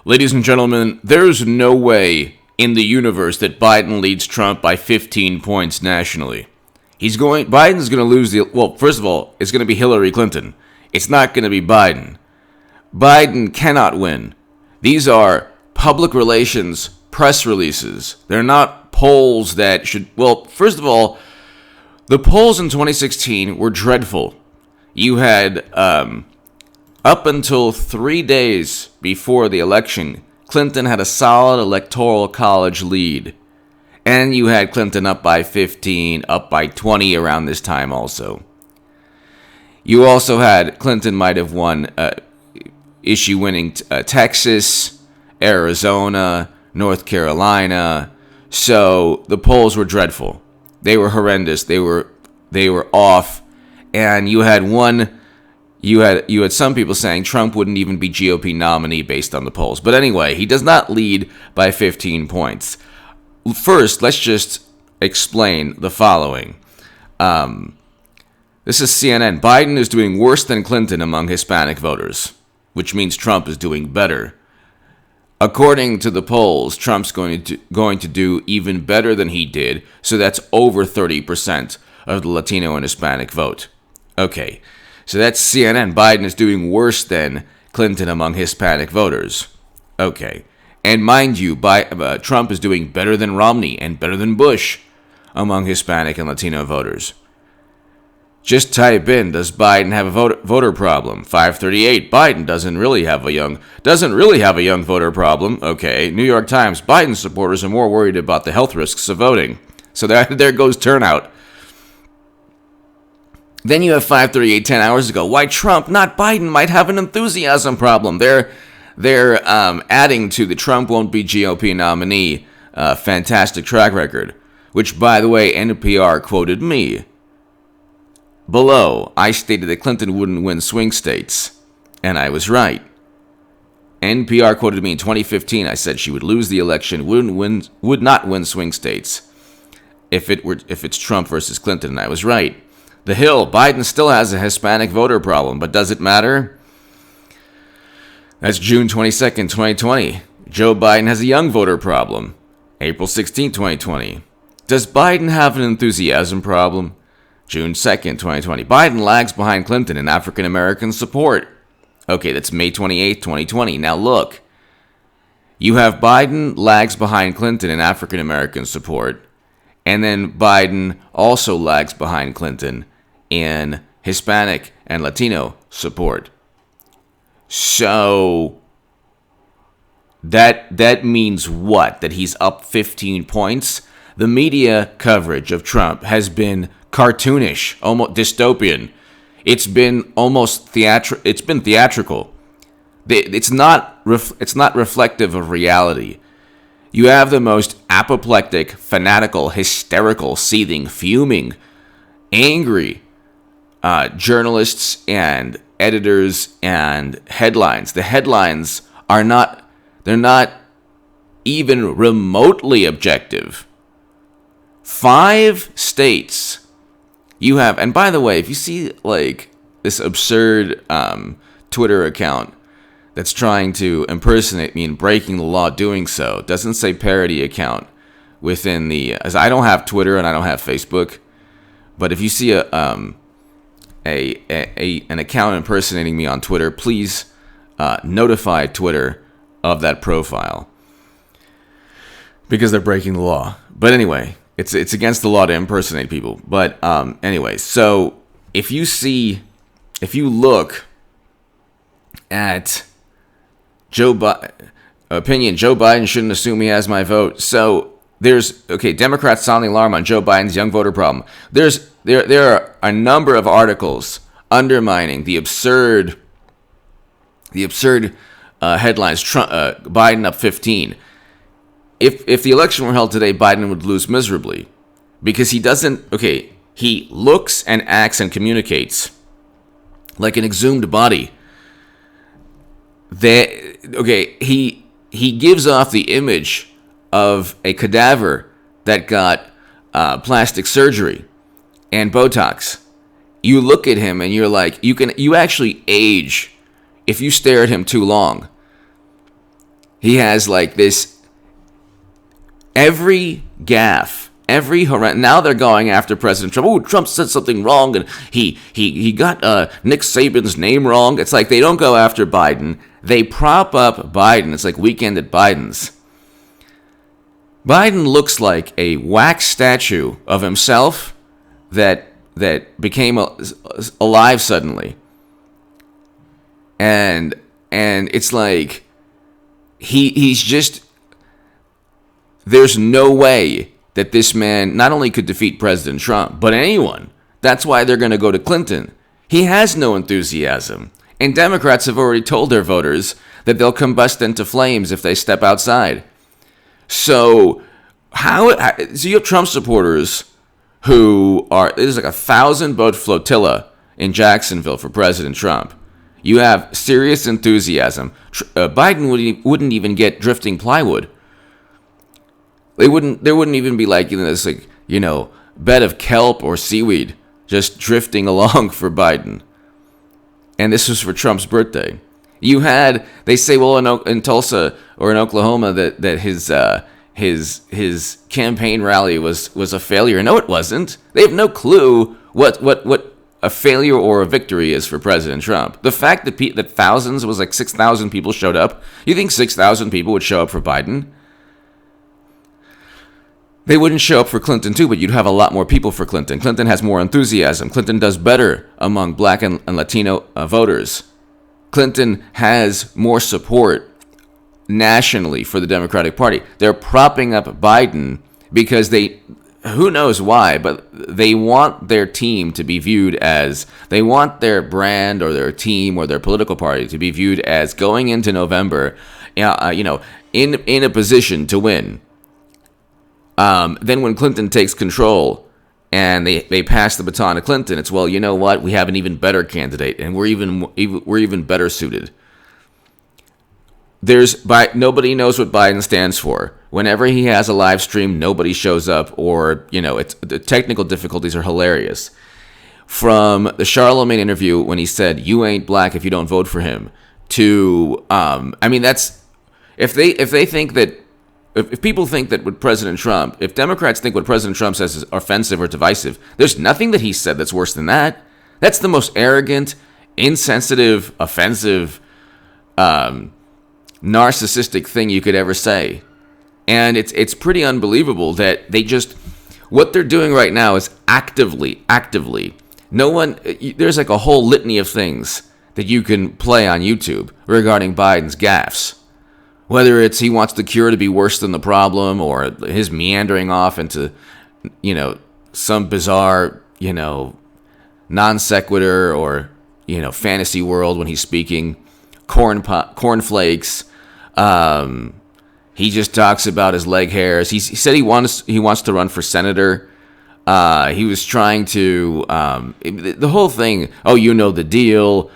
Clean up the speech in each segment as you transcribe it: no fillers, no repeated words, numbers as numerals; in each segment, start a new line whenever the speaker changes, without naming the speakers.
Ladies and gentlemen, there's no way in the universe that Biden leads Trump by 15 points nationally. Biden's going to lose first of all, it's going to be Hillary Clinton. It's not going to be Biden. Biden cannot win. These are public relations press releases. They're not polls that should, first of all, the polls in 2016 were dreadful. You had, up until 3 days before the election, Clinton had a solid electoral college lead. And you had Clinton up by 15, up by 20 around this time also. You also had Clinton might have won issue-winning Texas, Arizona, North Carolina. So the polls were dreadful. They were horrendous. They were off. And you had some people saying Trump wouldn't even be GOP nominee based on the polls. But anyway, he does not lead by 15 points. First, let's just explain the following. This is CNN. Biden is doing worse than Clinton among Hispanic voters, which means Trump is doing better. According to the polls, Trump's going to do even better than he did, so that's over 30% of the Latino and Hispanic vote. Okay, so that's CNN. Biden is doing worse than Clinton among Hispanic voters. Okay, and mind you, Trump is doing better than Romney and better than Bush among Hispanic and Latino voters. Just type in, does Biden have a voter problem? 538, Biden doesn't really have a young voter problem. Okay, New York Times, Biden supporters are more worried about the health risks of voting. So there goes turnout. Then you have 538 10 hours ago. Why Trump, not Biden, might have an enthusiasm problem. They're adding to the Trump won't be GOP nominee fantastic track record, which, by the way, NPR quoted me. Below, I stated that Clinton wouldn't win swing states, and I was right. NPR quoted me in 2015. I said she would lose the election, would not win swing states if it's Trump versus Clinton, and I was right. The Hill, Biden still has a Hispanic voter problem, but does it matter? That's June 22nd, 2020. Joe Biden has a young voter problem. April 16th, 2020. Does Biden have an enthusiasm problem? June 2nd, 2020. Biden lags behind Clinton in African American support. Okay, that's May 28th, 2020. Now look, you have Biden lags behind Clinton in African American support, and then Biden also lags behind Clinton in Hispanic and Latino support. So that means what? That he's up 15 points? The media coverage of Trump has been cartoonish, almost dystopian. It's been almost theatrical. It's been theatrical. It's not reflective of reality. You have the most apoplectic, fanatical, hysterical, seething, fuming, angry journalists and editors and headlines. The headlines are not even remotely objective. 5 states you have, and by the way, if you see like this absurd Twitter account that's trying to impersonate me and breaking the law doing so, it doesn't say parody account within the, as I don't have Twitter and I don't have Facebook, but if you see an account impersonating me on Twitter, please notify Twitter of that profile, because they're breaking the law. But anyway, it's against the law to impersonate people. But anyway, so if you look at Joe Biden shouldn't assume he has my vote. So Democrats sound the alarm on Joe Biden's young voter problem. There are a number of articles undermining the absurd headlines. Biden up 15. If the election were held today, Biden would lose miserably, because he looks and acts and communicates like an exhumed body. He gives off the image of a cadaver that got plastic surgery and Botox. You look at him and you're like, you actually age if you stare at him too long. He has like this every gaffe, every horrendous. Now they're going after President Trump. Oh, Trump said something wrong, and he got Nick Saban's name wrong. It's like they don't go after Biden. They prop up Biden. It's like Weekend at Biden's. Biden looks like a wax statue of himself that became alive suddenly, and it's like he's just. There's no way that this man not only could defeat President Trump, but anyone. That's why they're going to go to Clinton. He has no enthusiasm. And Democrats have already told their voters that they'll combust into flames if they step outside. So you have Trump supporters who are, there's like 1,000-boat flotilla in Jacksonville for President Trump. You have serious enthusiasm. Biden wouldn't even get drifting plywood. There wouldn't even be like, this like, bed of kelp or seaweed just drifting along for Biden. And this was for Trump's birthday. They say, well, in Tulsa or in Oklahoma that his campaign rally was a failure. No, it wasn't. They have no clue what a failure or a victory is for President Trump. The fact that thousands, it was like 6,000 people showed up. You think 6,000 people would show up for Biden? They wouldn't show up for Clinton too, but you'd have a lot more people for Clinton. Clinton has more enthusiasm. Clinton does better among black and Latino voters. Clinton has more support nationally for the Democratic Party. They're propping up Biden because who knows why, but they want their team to be viewed as, they want their brand or their team or their political party to be viewed as going into November, in a position to win. Then when Clinton takes control and they pass the baton to Clinton, it's, well, you know what? We have an even better candidate, and we're even better suited. Nobody knows what Biden stands for. Whenever he has a live stream, nobody shows up, or the technical difficulties are hilarious. From the Charlemagne interview when he said, "You ain't black if you don't vote for him," to that's if they think that. If people think that with President Trump, if Democrats think what President Trump says is offensive or divisive, there's nothing that he said that's worse than that. That's the most arrogant, insensitive, offensive, narcissistic thing you could ever say. And it's pretty unbelievable that what they're doing right now is actively, there's like a whole litany of things that you can play on YouTube regarding Biden's gaffes. Whether it's he wants the cure to be worse than the problem, or his meandering off into, some bizarre, non sequitur or, fantasy world when he's speaking, cornflakes. He just talks about his leg hairs. He said he wants to run for senator. He was trying to, the whole thing. Oh, the deal.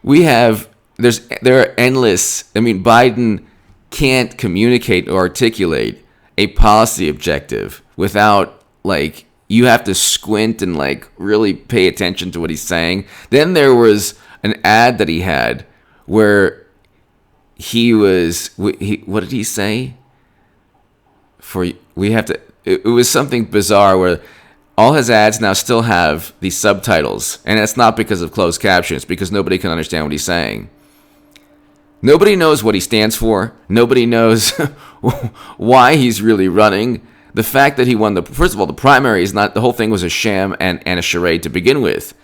There are endless. Biden can't communicate or articulate a policy objective without, you have to squint and really pay attention to what he's saying. Then there was an ad that he had where what did he say? It was something bizarre where all his ads now still have the subtitles, and it's not because of closed captions, because nobody can understand what he's saying. Nobody knows what he stands for. Nobody knows why he's really running. The fact that he won first of all, the primary is not, the whole thing was a sham and a charade to begin with.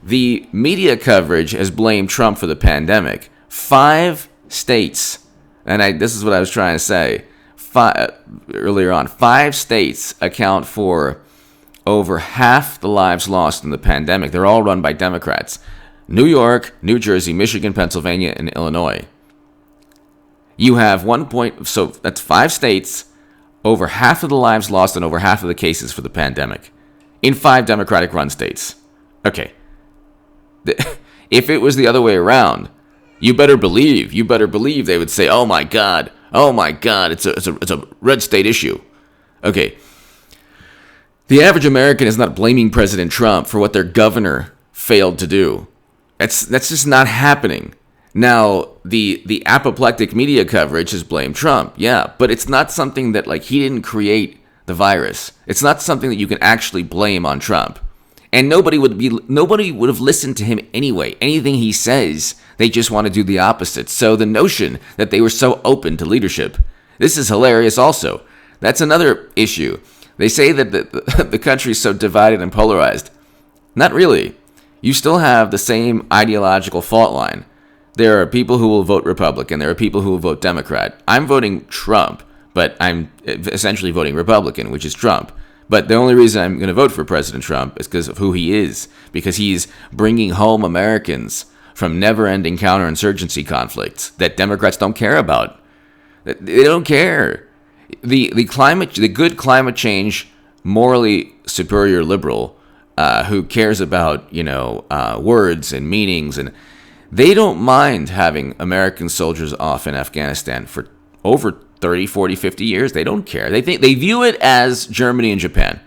The media coverage has blamed Trump for the pandemic. 5 states, and this is what I was trying to say earlier on, 5 states account for over half the lives lost in the pandemic. They're all run by Democrats. New York, New Jersey, Michigan, Pennsylvania, and Illinois. You have so that's 5 states, over half of the lives lost and over half of the cases for the pandemic in 5 Democratic-run states. Okay. If it was the other way around, you better believe they would say, oh my God, it's a red state issue. Okay. The average American is not blaming President Trump for what their governor failed to do. That's just not happening. Now, the apoplectic media coverage has blamed Trump, yeah, but it's not something that, like, he didn't create the virus. It's not something that you can actually blame on Trump. And nobody would have listened to him anyway. Anything he says, they just want to do the opposite. So the notion that they were so open to leadership, this is hilarious also. That's another issue. They say that the country is so divided and polarized. Not really. You still have the same ideological fault line. There are people who will vote Republican. There are people who will vote Democrat. I'm voting Trump, but I'm essentially voting Republican, which is Trump. But the only reason I'm going to vote for President Trump is because of who he is, because he's bringing home Americans from never-ending counterinsurgency conflicts that Democrats don't care about. They don't care. The good climate change, morally superior liberal, who cares about words and meanings, and they don't mind having American soldiers off in Afghanistan for over 30, 40, 50 years. They don't care. They view it as Germany and Japan.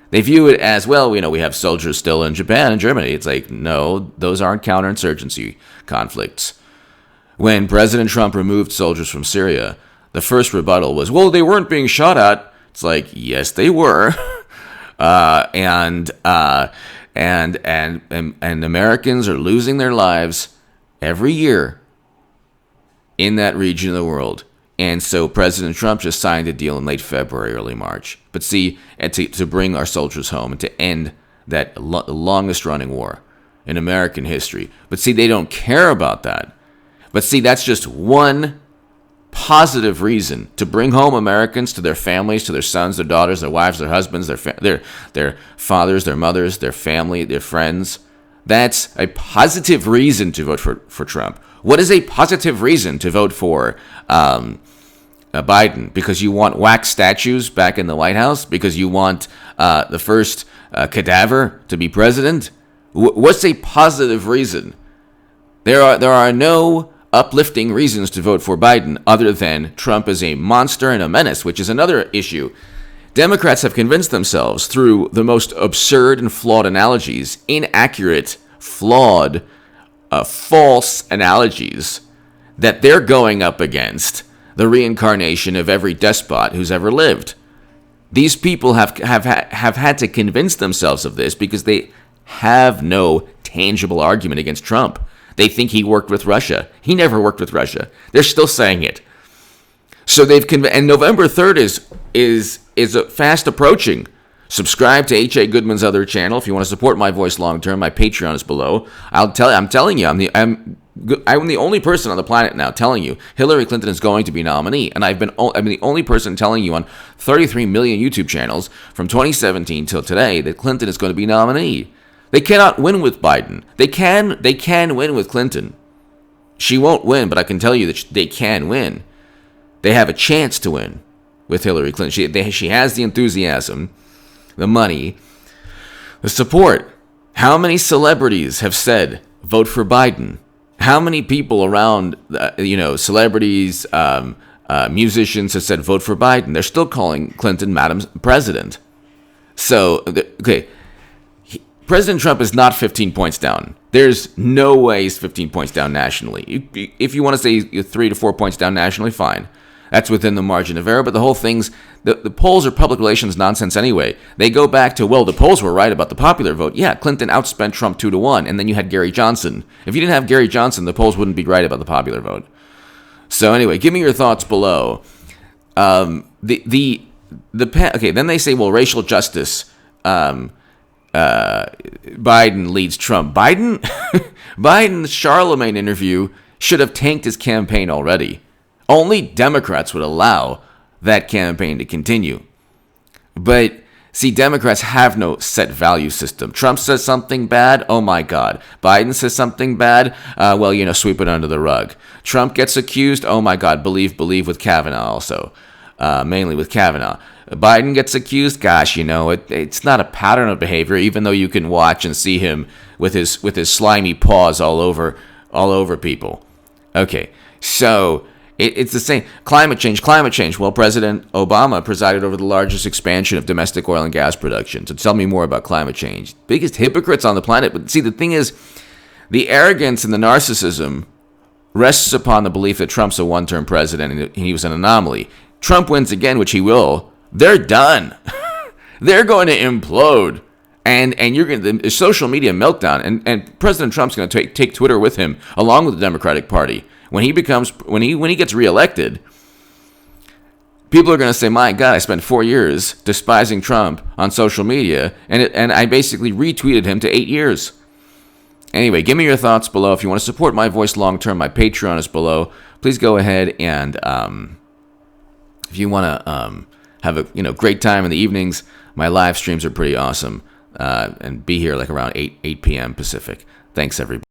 They view it as, well, we have soldiers still in Japan and Germany. It's like, no, those aren't counterinsurgency conflicts. When President Trump removed soldiers from Syria, the first rebuttal was, well, they weren't being shot at. It's like, yes, they were. And Americans are losing their lives every year in that region of the world. And so President Trump just signed a deal in late February, early March. But see, and to bring our soldiers home and to end that longest running war in American history. But see, they don't care about that. But see, that's just one positive reason to bring home Americans to their families, to their sons, their daughters, their wives, their husbands, their fathers, their mothers, their family, their friends. That's a positive reason to vote for Trump. What is a positive reason to vote for Biden? Because you want wax statues back in the White House? Because you want the first cadaver to be president? What's a positive reason? There are no uplifting reasons to vote for Biden other than Trump is a monster and a menace, which is another issue. Democrats have convinced themselves through the most absurd and flawed analogies, inaccurate, flawed, false analogies, that they're going up against the reincarnation of every despot who's ever lived. These people have had to convince themselves of this because they have no tangible argument against Trump. They think he worked with Russia. He never worked with Russia. They're still saying it. So and November 3rd is fast approaching. Subscribe to H.A. Goodman's other channel if you want to support my voice long term. My Patreon is below. I'm telling you, I'm the only person on the planet now telling you Hillary Clinton is going to be nominee, and I'm the only person telling you on 33 million YouTube channels from 2017 till today that Clinton is going to be nominee. They cannot win with Biden. They can win with Clinton. She won't win, but I can tell you that they can win. They have a chance to win with Hillary Clinton. She has the enthusiasm, the money, the support. How many celebrities have said, vote for Biden? How many people around, celebrities, musicians have said, vote for Biden? They're still calling Clinton Madam President. So, okay, President Trump is not 15 points down. There's no way he's 15 points down nationally. If you want to say 3 to 4 points down nationally, fine. That's within the margin of error, but the whole thing's, the polls are public relations nonsense anyway. They go back to, well, the polls were right about the popular vote. Yeah, Clinton outspent Trump 2-1, and then you had Gary Johnson. If you didn't have Gary Johnson, the polls wouldn't be right about the popular vote. So anyway, give me your thoughts below. Okay, then they say, well, racial justice, Biden leads Trump. Biden's Charlemagne interview should have tanked his campaign already. Only Democrats would allow that campaign to continue. But, see, Democrats have no set value system. Trump says something bad, oh my God. Biden says something bad, sweep it under the rug. Trump gets accused, oh my God, believe with Kavanaugh also. Mainly with Kavanaugh. Biden gets accused, gosh, it's not a pattern of behavior, even though you can watch and see him with his slimy paws all over people. Okay, so it's the same. Climate change. Well, President Obama presided over the largest expansion of domestic oil and gas production. So tell me more about climate change. Biggest hypocrites on the planet. But see, the thing is, The arrogance and the narcissism rests upon the belief that Trump's a one-term president and he was an anomaly. Trump wins again, which he will. They're done. They're going to implode. And you're going to social media meltdown, and President Trump's going to take Twitter with him, along with the Democratic Party. When he gets reelected, people are going to say, "My God, I spent 4 years despising Trump on social media, and I basically retweeted him to 8 years." Anyway, give me your thoughts below. If you want to support my voice long term, my Patreon is below. Please go ahead and if you want to have a great time in the evenings, my live streams are pretty awesome. And be here like around 8 p.m. Pacific. Thanks, everybody.